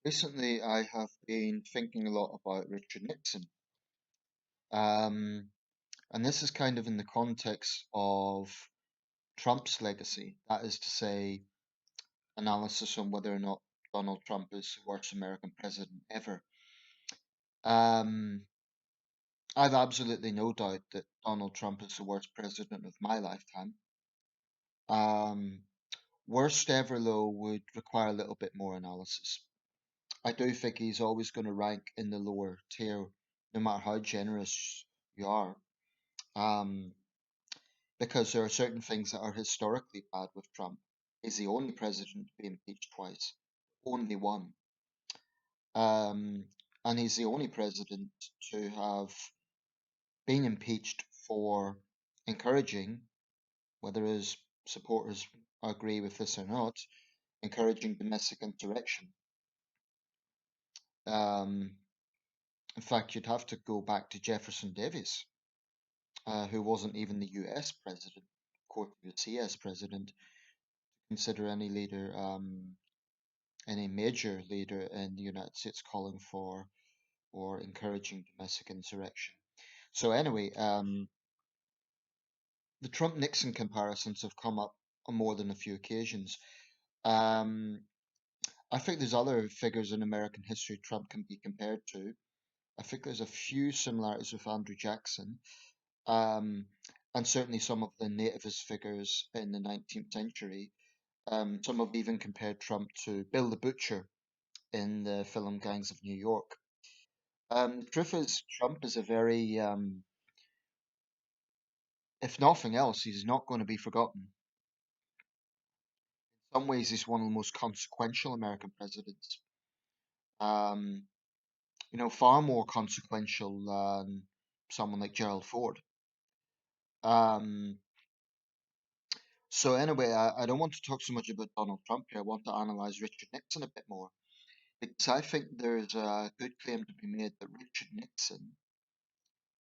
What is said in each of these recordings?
Recently, I have been thinking a lot about Richard Nixon. Um, and this is kind of in the context of Trump's legacy. That is to say, analysis on whether or not Donald Trump is the worst American president ever. Um, I've absolutely no doubt that Donald Trump is the worst president of my lifetime. Um, Worst ever, though, would require a little bit more analysis. I do think he's always going to rank in the lower tier, no matter how generous you are. Um, because there are certain things that are historically bad with Trump. He's the only president to be impeached twice, only one. Um, and he's the only president to have been impeached for encouraging, whether his supporters agree with this or not, encouraging domestic insurrection. Um, in fact, you'd have to go back to Jefferson Davis, who wasn't even the US president, of course, he was CS president, consider any major leader in the United States calling for or encouraging domestic insurrection. So anyway, the Trump-Nixon comparisons have come up on more than a few occasions. Um, I think there's other figures in American history Trump can be compared to. I think there's a few similarities with Andrew Jackson, um, and certainly some of the nativist figures in the 19th century. Some have even compared Trump to Bill the Butcher in the film Gangs of New York. The truth is, Trump is a very, if nothing else, he's not going to be forgotten. In some ways, he's one of the most consequential American presidents. Um, far more consequential than someone like Gerald Ford. Um, so anyway, I don't want to talk so much about Donald Trump here. I want to analyze Richard Nixon a bit more because I think there's a good claim to be made that Richard Nixon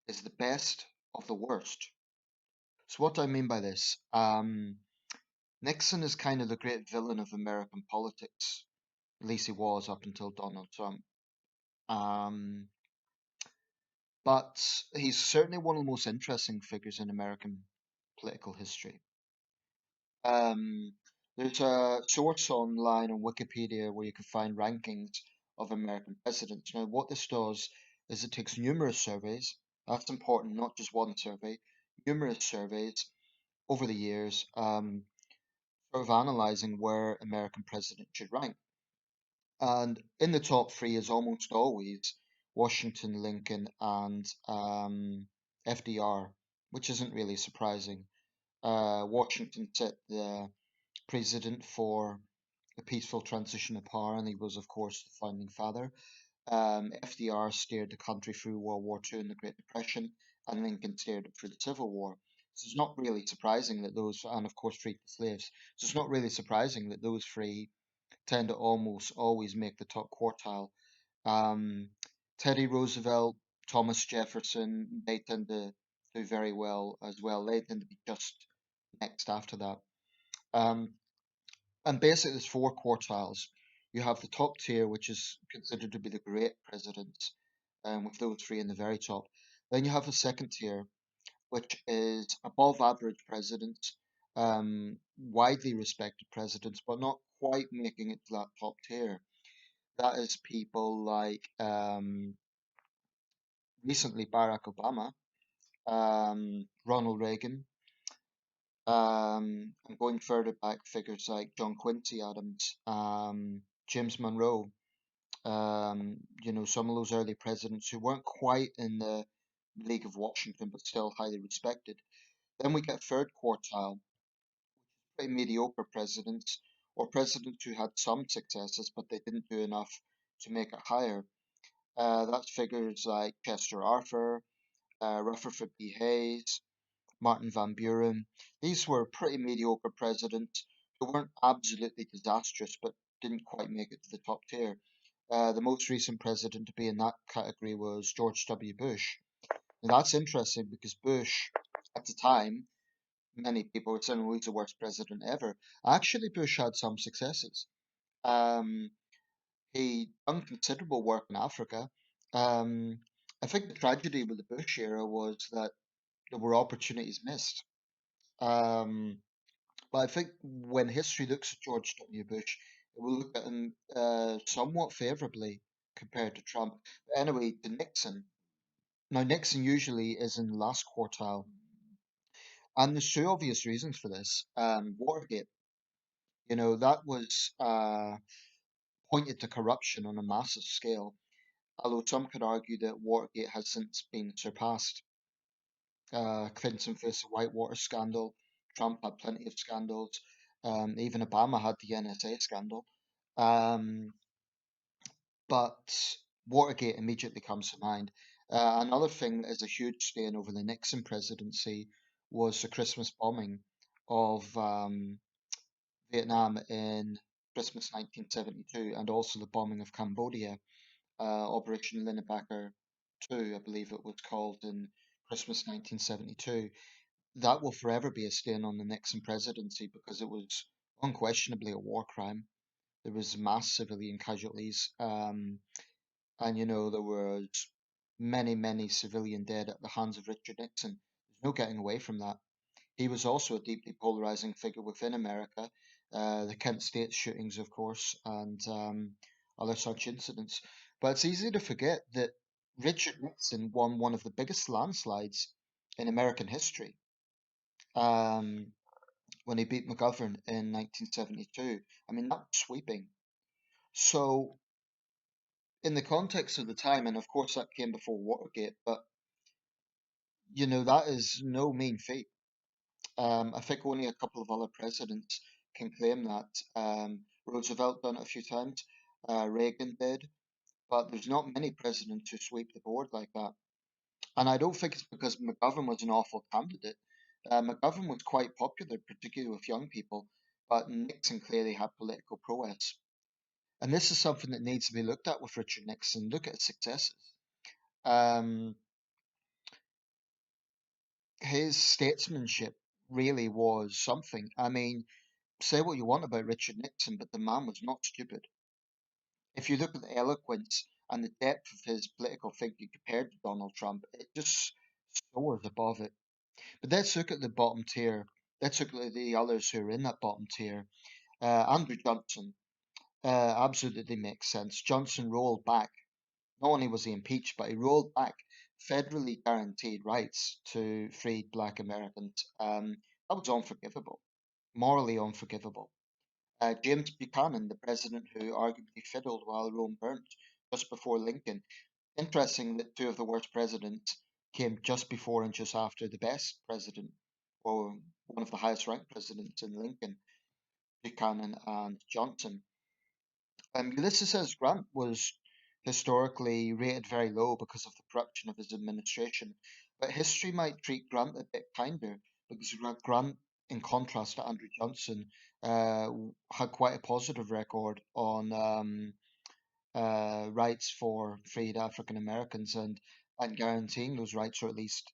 is the best of the worst. So what do I mean by this? Nixon is kind of the great villain of American politics. At least he was up until Donald Trump. Um, but he's certainly one of the most interesting figures in American political history. Um, there's a source online on Wikipedia where you can find rankings of American presidents. Now, what this does is it takes numerous surveys. That's important, not just one survey, numerous surveys over the years, sort of analyzing where American presidents should rank. And in the top three is almost always Washington, Lincoln, and FDR, which isn't really surprising. Washington set the precedent for a peaceful transition of power, and he was, of course, the founding father. FDR steered the country through World War II and the Great Depression, and Lincoln steered it through the Civil War. So it's not really surprising that those, and of course, freed the slaves. So it's not really surprising that those three tend to almost always make the top quartile. Um, Teddy Roosevelt, Thomas Jefferson, they tend to do very well as well. They tend to be just next after that. Um, and basically, there's four quartiles. You have the top tier, which is considered to be the great presidents, with those three in the very top. Then you have the second tier, which is above average presidents, widely respected presidents, but not quite making it to that top tier. That is people like recently Barack Obama, Ronald Reagan, and going further back, figures like John Quincy Adams, James Monroe, some of those early presidents who weren't quite in the League of Washington, but still highly respected. Then we get third quartile, pretty mediocre presidents, or presidents who had some successes, but they didn't do enough to make it higher. That's figures like Chester Arthur, Rutherford B. Hayes, Martin Van Buren. These were pretty mediocre presidents who weren't absolutely disastrous, but didn't quite make it to the top tier. The most recent president to be in that category was George W. Bush. And that's interesting because Bush, at the time, many people were saying, well, he's the worst president ever. Actually, Bush had some successes. Um, He done considerable work in Africa. Um, I think the tragedy with the Bush era was that there were opportunities missed. Um, but I think when history looks at George W. Bush, it will look at him somewhat favorably compared to Trump. But anyway, to Nixon. Now, Nixon usually is in the last quartile, and there's two obvious reasons for this. Watergate, that was pointed to corruption on a massive scale, although some could argue that Watergate has since been surpassed. Clinton faced the Whitewater scandal, Trump had plenty of scandals, even Obama had the NSA scandal. Um, but Watergate immediately comes to mind. Another thing that is a huge stain over the Nixon presidency was the Christmas bombing of Vietnam in Christmas 1972, and also the bombing of Cambodia, Operation Linebacker 2, I believe it was called, in Christmas 1972. That will forever be a stain on the Nixon presidency because it was unquestionably a war crime. There was mass civilian casualties, and there was many, many civilian dead at the hands of Richard Nixon. There's no getting away from that. He was also a deeply polarizing figure within America. The Kent State shootings, of course, and other such incidents. But it's easy to forget that Richard Nixon won one of the biggest landslides in American history um, when he beat McGovern in 1972. I mean, that was sweeping. So, in the context of the time, and of course that came before Watergate, but that is no mean feat. I think only a couple of other presidents can claim that. Roosevelt done it a few times, Reagan did, but there's not many presidents who sweep the board like that. And I don't think it's because McGovern was an awful candidate. McGovern was quite popular, particularly with young people, but Nixon clearly had political prowess. And this is something that needs to be looked at with Richard Nixon. Look at his successes. Um, his statesmanship really was something. I mean, say what you want about Richard Nixon, but the man was not stupid. If you look at the eloquence and the depth of his political thinking compared to Donald Trump, it just soars above it. But let's look at the bottom tier. Let's look at the others who are in that bottom tier. Andrew Johnson absolutely makes sense. Johnson rolled back. Not only was he impeached, but he rolled back federally guaranteed rights to freed black Americans. That was unforgivable, morally unforgivable. James Buchanan, the president who arguably fiddled while Rome burnt just before Lincoln. Interesting that two of the worst presidents came just before and just after the best president, or one of the highest ranked presidents in Lincoln, Buchanan and Johnson. Ulysses S. Grant was historically rated very low because of the corruption of his administration, but history might treat Grant a bit kinder because Grant, in contrast to Andrew Johnson, had quite a positive record on rights for freed African Americans and guaranteeing those rights, or at least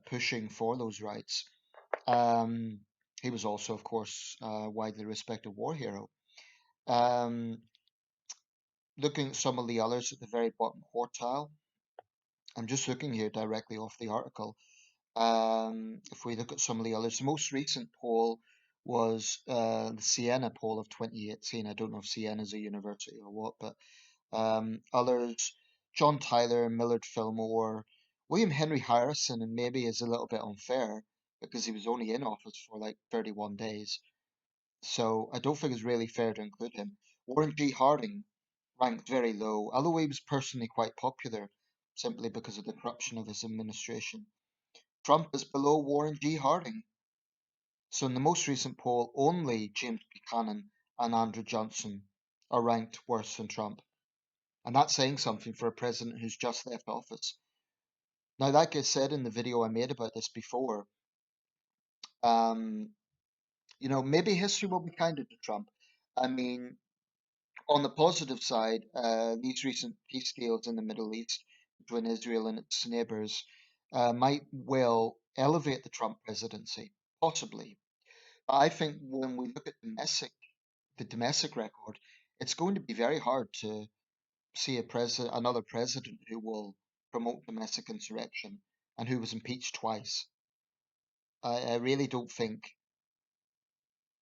pushing for those rights. Um, he was also, of course, a widely respected war hero. Um, Looking at some of the others at the very bottom quartile, I'm just looking here directly off the article. If we look at some of the others, the most recent poll was the Siena poll of 2018. I don't know if Siena is a university or what, but others, John Tyler, Millard Fillmore, William Henry Harrison, and maybe is a little bit unfair because he was only in office for like 31 days. So I don't think it's really fair to include him. Warren G. Harding ranked very low, although he was personally quite popular simply because of the corruption of his administration. Trump is below Warren G. Harding. So in the most recent poll, only James Buchanan and Andrew Johnson are ranked worse than Trump. And that's saying something for a president who's just left office. Now, like I said in the video I made about this before, um, maybe history will be kinder to Trump. I mean, on the positive side, these recent peace deals in the Middle East between Israel and its neighbors might well elevate the Trump presidency, possibly. But I think when we look at the domestic record, it's going to be very hard to see another president who will promote domestic insurrection and who was impeached twice. I really don't think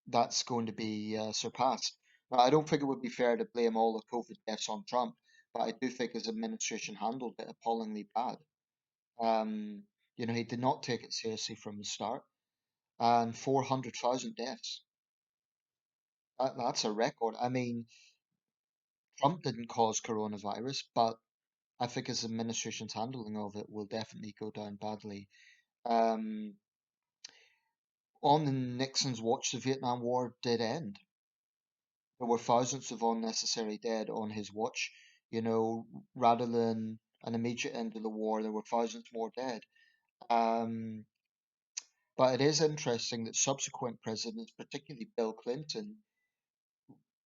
that's going to be surpassed. Now, I don't think it would be fair to blame all the COVID deaths on Trump, but I do think his administration handled it appallingly bad. Um, he did not take it seriously from the start, and 400,000 deaths. That's a record. I mean, Trump didn't cause coronavirus, but I think his administration's handling of it will definitely go down badly. Um, on Nixon's watch, the Vietnam War did end. There were thousands of unnecessary dead on his watch. You know, rather than an immediate end to the war, there were thousands more dead. Um, but it is interesting that subsequent presidents, particularly Bill Clinton,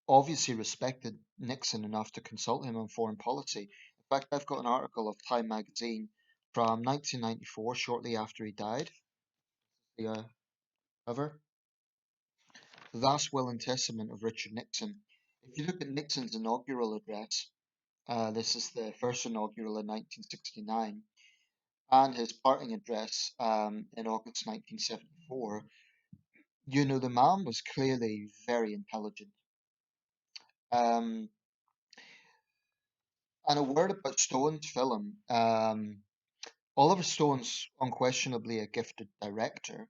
obviously respected Nixon enough to consult him on foreign policy. In fact, I've got an article of Time magazine from 1994, shortly after he died. The cover, The Last Will and Testament of Richard Nixon. If you look at Nixon's inaugural address, this is the first inaugural in 1969, and his parting address in August 1974, the man was clearly very intelligent. Um, and a word about Stone's film. Oliver Stone's unquestionably a gifted director.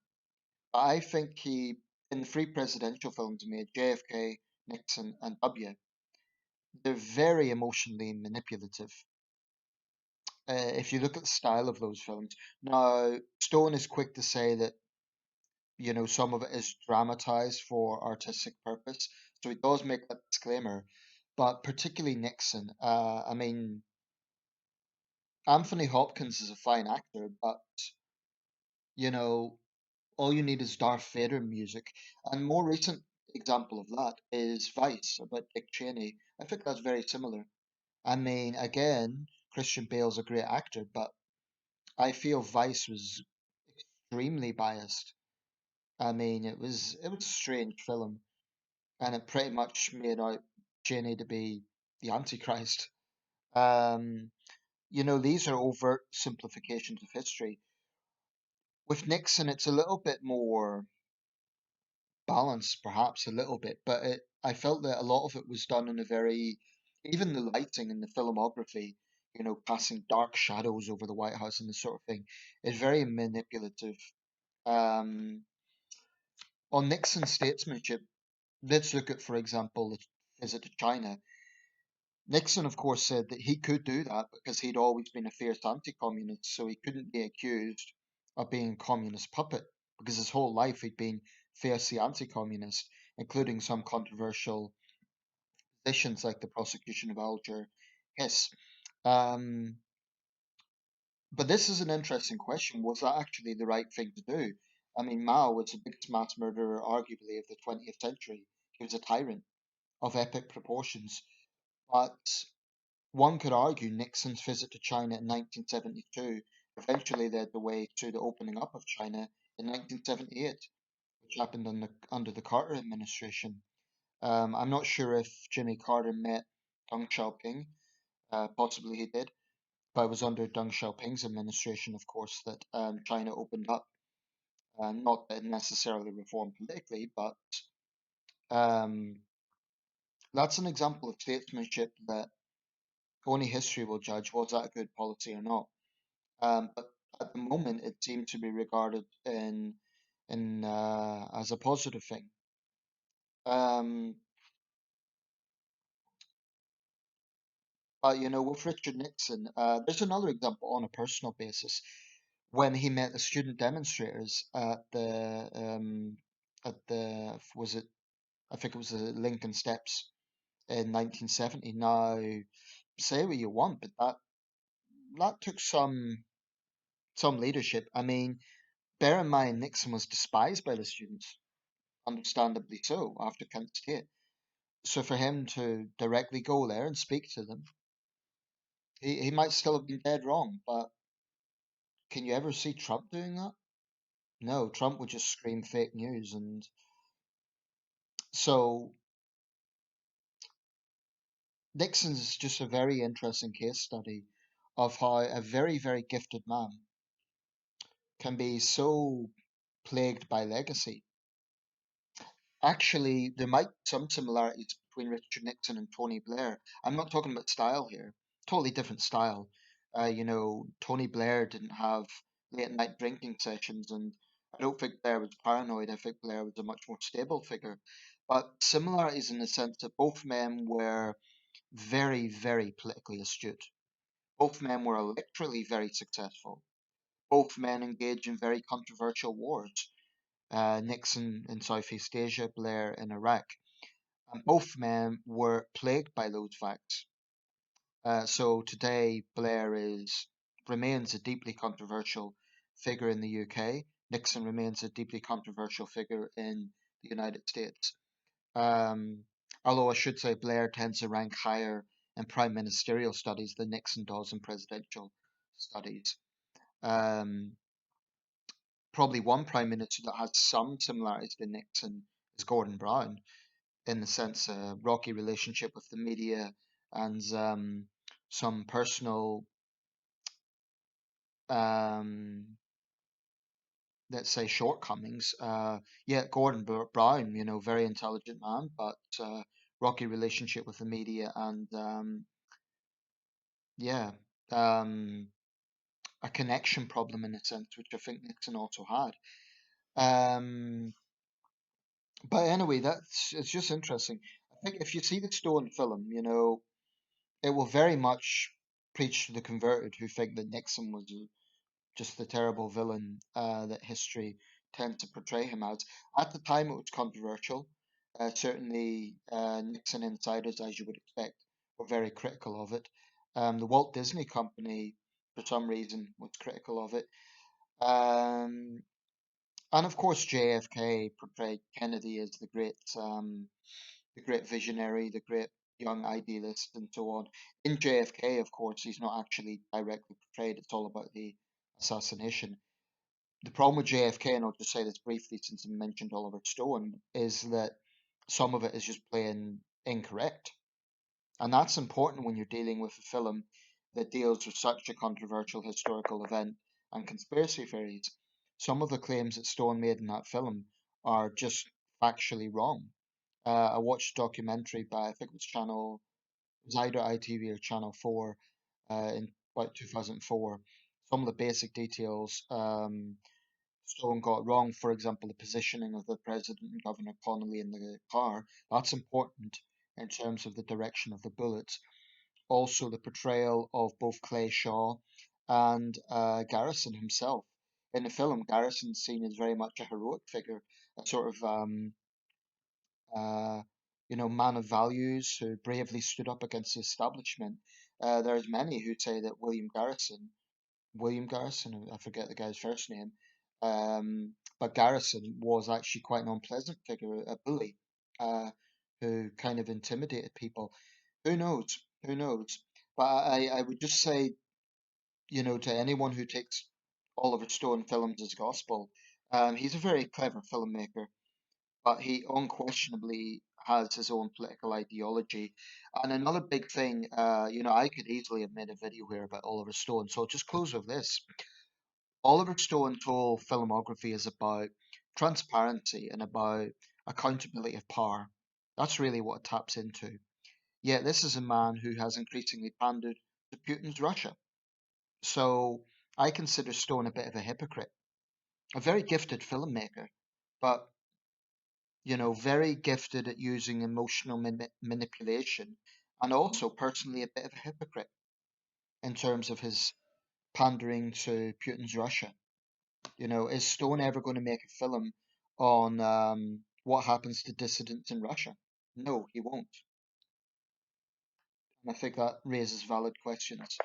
I think in the three presidential films he made, JFK, Nixon, and W, they're very emotionally manipulative. If you look at the style of those films, now Stone is quick to say that some of it is dramatized for artistic purpose, so he does make that disclaimer. But particularly Nixon, I mean, Anthony Hopkins is a fine actor, but you know, all you need is Darth Vader music. And more recent example of that is Vice about Dick Cheney. I think that's very similar. I mean, again, Christian Bale's a great actor, but I feel Vice was extremely biased. I mean, it was a strange film, and it pretty much made out Cheney to be the Antichrist. Um, these are overt simplifications of history. With Nixon, it's a little bit more balanced, perhaps a little bit, but I felt that a lot of it was done in a very, even the lighting and the filmography, casting dark shadows over the White House and this sort of thing, is very manipulative. Um, on Nixon's statesmanship, let's look at, for example, the visit to China. Nixon, of course, said that he could do that because he'd always been a fierce anti-communist, so he couldn't be accused of being a communist puppet because his whole life he'd been fiercely anti-communist, including some controversial positions like the prosecution of Alger Hiss. Um, but this is an interesting question. Was that actually the right thing to do? I mean, Mao was the biggest mass murderer, arguably, of the 20th century. He was a tyrant of epic proportions. But one could argue Nixon's visit to China in 1972 eventually led the way to the opening up of China in 1978, which happened under the Carter administration. I'm not sure if Jimmy Carter met Deng Xiaoping. Possibly he did, but it was under Deng Xiaoping's administration, of course, that China opened up. Not that it necessarily reformed politically, but um, that's an example of statesmanship that only history will judge. Was that a good policy or not? But at the moment, it seemed to be regarded in as a positive thing. Um, but with Richard Nixon, there's another example on a personal basis when he met the student demonstrators at the was it I think it was the Lincoln Steps in 1970. Now, say what you want, but that took some leadership. I mean, bear in mind Nixon was despised by the students, understandably so, after Kent State. So for him to directly go there and speak to them, he might still have been dead wrong, but can you ever see Trump doing that? No, Trump would just scream fake news. And so Nixon's just a very interesting case study of how a very, very gifted man can be so plagued by legacy. Actually, there might be some similarities between Richard Nixon and Tony Blair. I'm not talking about style here, totally different style. Tony Blair didn't have late night drinking sessions, and I don't think Blair was paranoid. I think Blair was a much more stable figure. But similarities in the sense that both men were very, very politically astute. Both men were electorally very successful. Both men engaged in very controversial wars. Nixon in Southeast Asia, Blair in Iraq. And both men were plagued by those facts. So today, remains a deeply controversial figure in the UK. Nixon remains a deeply controversial figure in the United States. Um, Although I should say Blair tends to rank higher in prime ministerial studies than Nixon does in presidential studies. Um, Probably one prime minister that has some similarities to Nixon is Gordon Brown, in the sense rocky relationship with the media and some personal, um, let's say, shortcomings. Yeah, Brown, very intelligent man, but rocky relationship with the media and yeah, um, a connection problem in a sense, which I think Nixon also had. Um, but anyway, it's just interesting. I think if you see the Stone film, it will very much preach to the converted who think that Nixon was just the terrible villain that history tends to portray him as. At the time, it was controversial. Certainly, Nixon insiders, as you would expect, were very critical of it. The Walt Disney Company, for some reason, was critical of it. Um, and of course, JFK portrayed Kennedy as the great visionary, the great young idealist, and so on. In JFK, of course, he's not actually directly portrayed. It's all about the assassination. The problem with JFK, and I'll just say this briefly since I mentioned Oliver Stone, is that some of it is just plain incorrect. And that's important when you're dealing with a film that deals with such a controversial historical event and conspiracy theories. Some of the claims that Stone made in that film are just factually wrong. I watched a documentary by, I think it was either ITV or Channel 4 in about 2004. Some of the basic details Stone got wrong, for example, the positioning of the president and Governor Connolly in the car, that's important in terms of the direction of the bullets. Also, the portrayal of both Clay Shaw and Garrison himself. In the film, Garrison's seen as very much a heroic figure, a sort of uh, man of values who bravely stood up against the establishment. There's many who say that William Garrison, I forget the guy's first name, but Garrison was actually quite an unpleasant figure, a bully, who kind of intimidated people. Who knows? Who knows? But I would just say, to anyone who takes Oliver Stone films as gospel, he's a very clever filmmaker, but he unquestionably has his own political ideology. And another big thing, I could easily have made a video here about Oliver Stone, so I'll just close with this. Oliver Stone's whole filmography is about transparency and about accountability of power. That's really what it taps into. Yet this is a man who has increasingly pandered to Putin's Russia. So I consider Stone a bit of a hypocrite, a very gifted filmmaker, but very gifted at using emotional manipulation, and also personally a bit of a hypocrite in terms of his pandering to Putin's Russia. Is Stone ever going to make a film on what happens to dissidents in Russia? No, he won't. And I think that raises valid questions.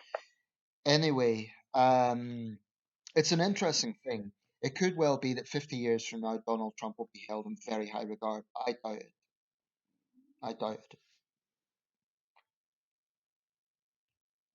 Anyway, it's an interesting thing. It could well be that 50 years from now, Donald Trump will be held in very high regard. I doubt it. I doubt it.